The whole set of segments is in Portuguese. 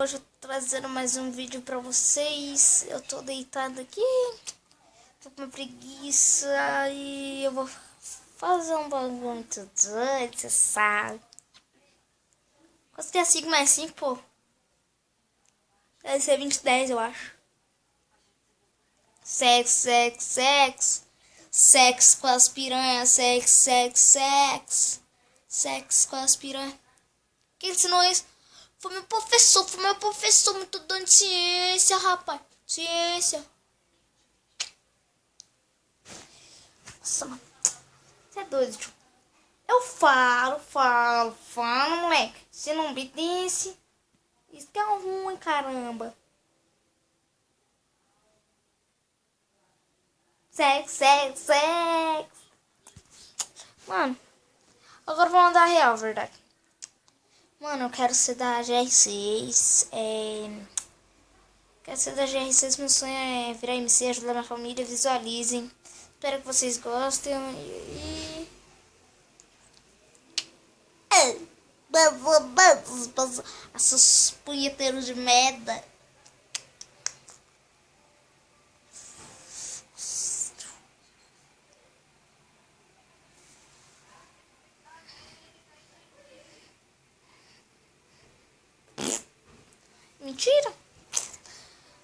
Hoje eu tô trazendo mais um vídeo pra vocês. Eu tô deitada aqui, tô com uma preguiça e eu vou fazer um bagulho muito doido, você sabe. Quanto que é 5 mais 5, pô? Deve ser 20 10, eu acho. Sexo, sexo, sexo. Sexo com as piranhas, sexo, sexo, sexo. Sexo com as piranhas. Quem ensinou isso? Foi meu professor, muito dono de ciência, rapaz. Ciência. Nossa, mano. Você é doido, tio. Eu falo, moleque. Se não obedece, isso que é ruim, caramba. Sexo, sexo, sexo. Mano, agora vou mandar a real, verdade. Mano, eu quero ser da GR6. Quero ser da GR6. Meu sonho é virar MC, ajudar minha família. Visualizem. Espero que vocês gostem. Esses punheteiros de merda. Mentira.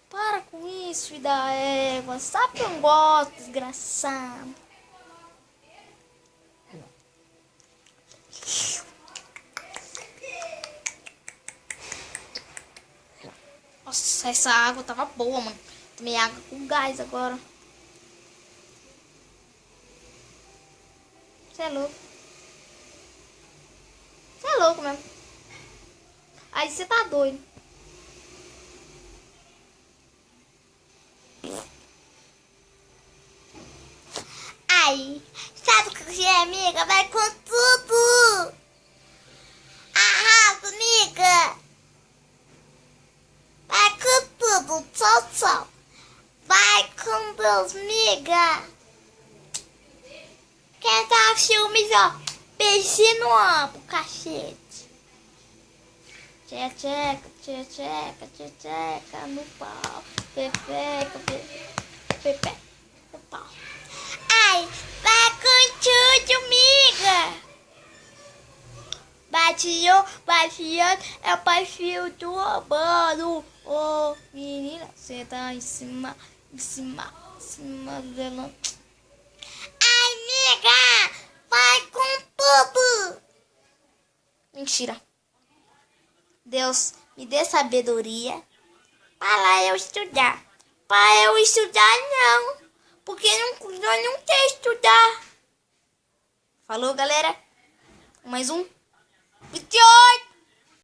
Para com isso, filho da égua. Sabe que eu não gosto, desgraçado. Nossa, essa água tava boa, mano. Tomei água com gás agora. Você é louco. Você é louco mesmo. Aí você tá doido. Aí, sabe o que é, amiga? Vai com tudo. Arrasa, amiga. Vai com tudo. Tchau, tchau. Vai com Deus, amiga. Quem tá filmes, ó. Beijinho no ombro, cacete. Tcheca, tcheca, tcheca no pau. Pepeca, pepeca no pau. Ai, vai com tudo, amiga. Bateou, é o perfil do romano. Ô, menina, você tá em cima dela. Ai, amiga, vai com tudo. Mentira. Deus, me dê sabedoria para eu estudar. Para eu estudar, não. Porque eu não quero estudar. Falou, galera? Mais um. 28.